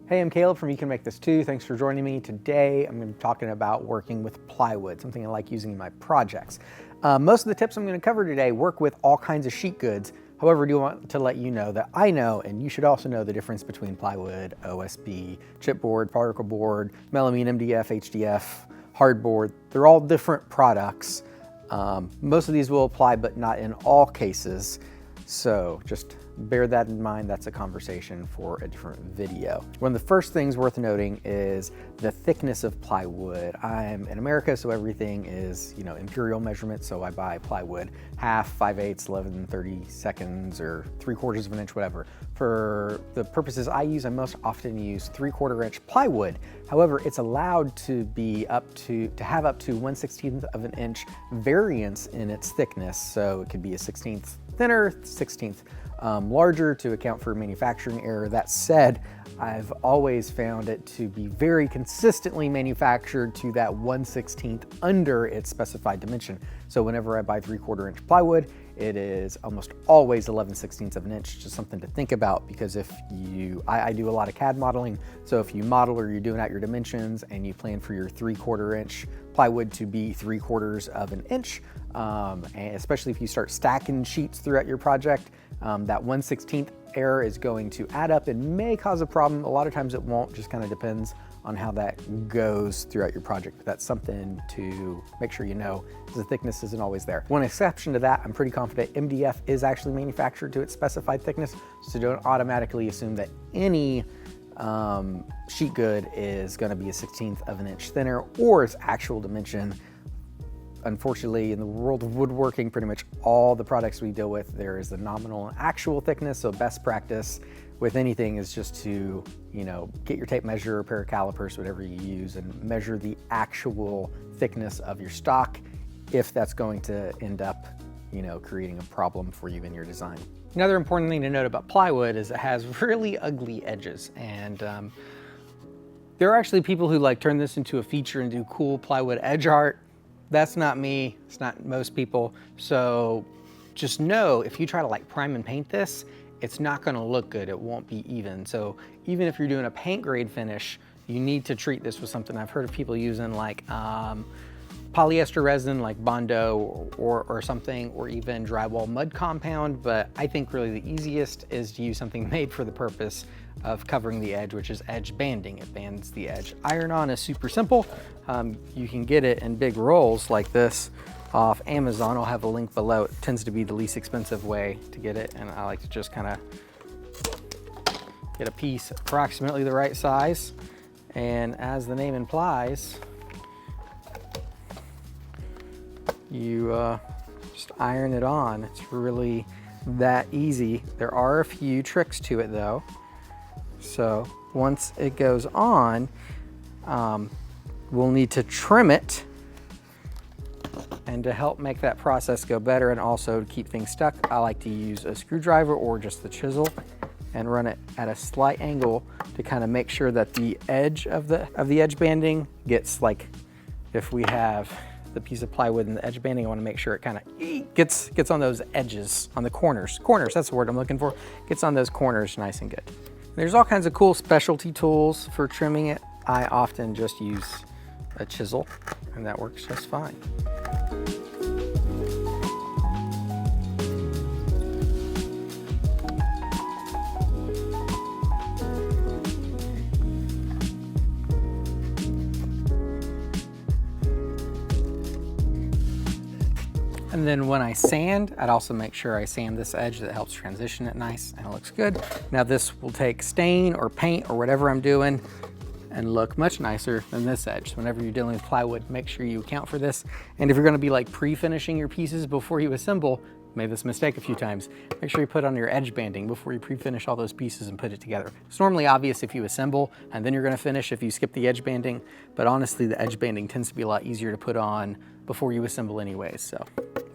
Hey, I'm Caleb from YouCanMakeThisToo. Thanks for joining me. Today I'm going to be talking about working with plywood, something I like using in my projects. Most of the tips I'm going to cover today work with all kinds of sheet goods. However, I do want to let you know that I know, and you should also know, the difference between plywood, OSB, chipboard, particle board, melamine, MDF, HDF, hardboard. They're all different products. Most of these will apply, but not in all cases. So just bear that in mind. That's a conversation for a different video. One of the first things worth noting is the thickness of plywood. I'm in America, so everything is, imperial measurement. So I buy plywood, half, 5/8, 11/32, or 3/4 of an inch, whatever. For the purposes I use, I most often use 3/4 inch plywood. However, it's allowed to be have up to 1/16 of an inch variance in its thickness. So it could be a 1/16 thinner, 1/16 larger to account for manufacturing error. That said, I've always found it to be very consistently manufactured to that 1/16 under its specified dimension. So whenever I buy 3/4 inch plywood, it is almost always 11/16 of an inch. Just something to think about, because if I do a lot of CAD modeling. So if you model or you're doing out your dimensions and you plan for your 3/4 inch plywood to be 3/4 of an inch, and especially if you start stacking sheets throughout your project, that 1/16 error is going to add up and may cause a problem. A lot of times it won't, just kind of depends on how that goes throughout your project. But that's something to make sure you know, because the thickness isn't always there. One exception to that, I'm pretty confident MDF is actually manufactured to its specified thickness, so don't automatically assume that any sheet good is going to be a 1/16 of an inch thinner or its actual dimension. Unfortunately, in the world of woodworking, pretty much all the products we deal with, there is a nominal and actual thickness. So best practice with anything is just to, get your tape measure, a pair of calipers, whatever you use, and measure the actual thickness of your stock, if that's going to end up, creating a problem for you in your design. Another important thing to note about plywood is it has really ugly edges, and there are actually people who turn this into a feature and do cool plywood edge art. That's not me, it's not most people. So just know, if you try to prime and paint this, it's not gonna look good, it won't be even. So even if you're doing a paint grade finish, you need to treat this with something. I've heard of people using polyester resin like Bondo or something, or even drywall mud compound, but I think really the easiest is to use something made for the purpose of covering the edge, which is edge banding. It bands the edge. Iron-on is super simple. You can get it in big rolls like this off Amazon. I'll have a link below. It tends to be the least expensive way to get it, and I like to just kind of get a piece approximately the right size, and as the name implies, you just iron it on. It's really that easy. There are a few tricks to it though. So once it goes on, we'll need to trim it, and to help make that process go better and also to keep things stuck, I like to use a screwdriver or just the chisel and run it at a slight angle to kind of make sure that the edge of the edge banding gets, if we have the piece of plywood and the edge banding, I want to make sure it kind of gets on those edges, on the corners, that's the word I'm looking for, gets on those corners nice and good. There's all kinds of cool specialty tools for trimming it. I often just use a chisel, and that works just fine. And then when I sand, I'd also make sure I sand this edge. That helps transition it nice and it looks good. Now this will take stain or paint or whatever I'm doing and look much nicer than this edge. So whenever you're dealing with plywood, make sure you account for this. And if you're gonna be pre-finishing your pieces before you assemble, made this mistake a few times, make sure you put on your edge banding before you pre-finish all those pieces and put it together. It's normally obvious if you assemble and then you're gonna finish if you skip the edge banding, but honestly the edge banding tends to be a lot easier to put on before you assemble anyways. So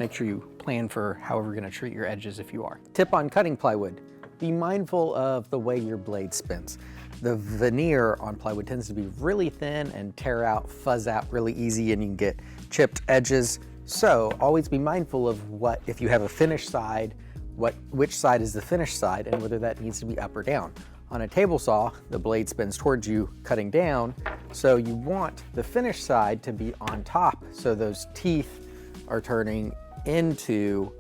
make sure you plan for however you're gonna treat your edges if you are. Tip on cutting plywood: be mindful of the way your blade spins. The veneer on plywood tends to be really thin and tear out, fuzz out really easy, and you can get chipped edges. So always be mindful of if you have a finished side, which side is the finished side and whether that needs to be up or down. On a table saw, the blade spins towards you, cutting down, so you want the finished side to be on top, so those teeth are turning into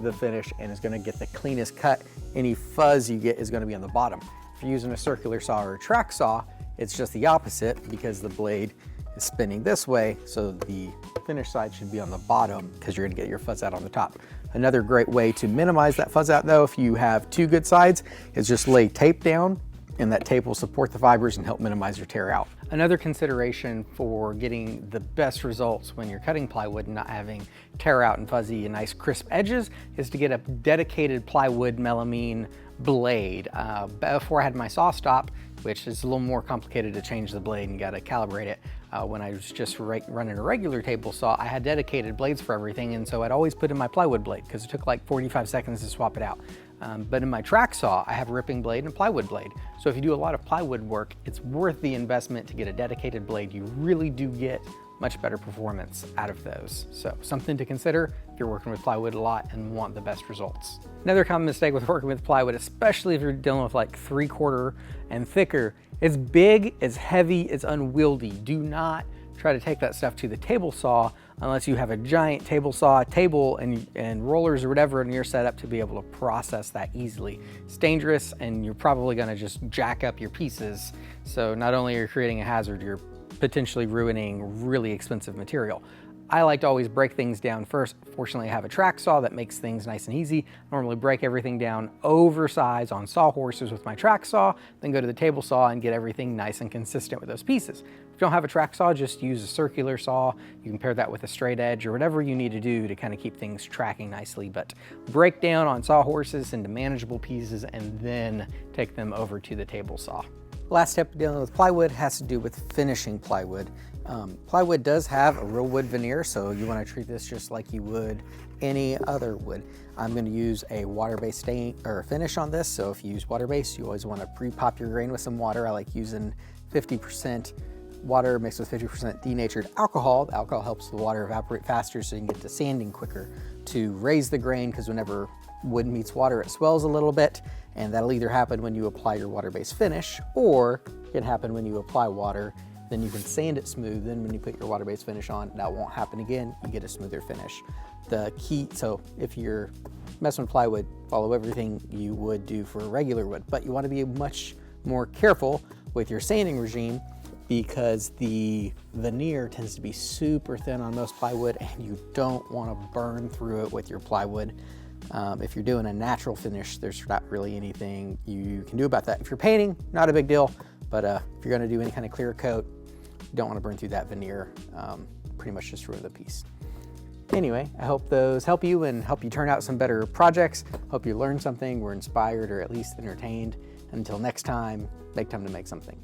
the finish and is gonna get the cleanest cut. Any fuzz you get is gonna be on the bottom. If you're using a circular saw or a track saw, it's just the opposite because the blade is spinning this way, so the finished side should be on the bottom because you're gonna get your fuzz out on the top. Another great way to minimize that fuzz out though, if you have two good sides, is just lay tape down and that tape will support the fibers and help minimize your tear out. Another consideration for getting the best results when you're cutting plywood and not having tear out and fuzzy and nice crisp edges is to get a dedicated plywood melamine blade. Before I had my saw stop, which is a little more complicated to change the blade and gotta calibrate it. When I was just running a regular table saw, I had dedicated blades for everything, and so I'd always put in my plywood blade because it took like 45 seconds to swap it out. But in my track saw, I have a ripping blade and a plywood blade. So if you do a lot of plywood work, it's worth the investment to get a dedicated blade. You really do get much better performance out of those. So something to consider if you're working with plywood a lot and want the best results. Another common mistake with working with plywood, especially if you're dealing with like 3/4 and thicker, it's big, it's heavy, it's unwieldy. Do not try to take that stuff to the table saw unless you have a giant table saw table and rollers or whatever in your setup to be able to process that easily. It's dangerous and you're probably gonna just jack up your pieces. So not only are you creating a hazard, you're potentially ruining really expensive material. I like to always break things down first. Fortunately, I have a track saw that makes things nice and easy. I normally break everything down oversized on sawhorses with my track saw, then go to the table saw and get everything nice and consistent with those pieces. If you don't have a track saw, just use a circular saw. You can pair that with a straight edge or whatever you need to do to kind of keep things tracking nicely, but break down on sawhorses into manageable pieces and then take them over to the table saw. Last tip dealing with plywood has to do with finishing plywood. Plywood does have a real wood veneer, so you want to treat this just like you would any other wood. I'm going to use a water-based stain or finish on this, so if you use water-based, you always want to pre-pop your grain with some water. I like using 50% water mixed with 50% denatured alcohol. The alcohol helps the water evaporate faster so you can get to sanding quicker to raise the grain, because whenever wood meets water, it swells a little bit, and that'll either happen when you apply your water-based finish, or it can happen when you apply water, then you can sand it smooth. Then when you put your water-based finish on, that won't happen again. You get a smoother finish. The key, so if you're messing with plywood, follow everything you would do for regular wood, but you want to be much more careful with your sanding regime because the veneer tends to be super thin on most plywood and you don't want to burn through it with your plywood. If you're doing a natural finish, there's not really anything you can do about that. If you're painting, not a big deal, but if you're going to do any kind of clear coat, you don't want to burn through that veneer. Pretty much just ruin the piece. Anyway, I hope those help you and help you turn out some better projects. Hope you learned something, were inspired, or at least entertained. Until next time, make time to make something.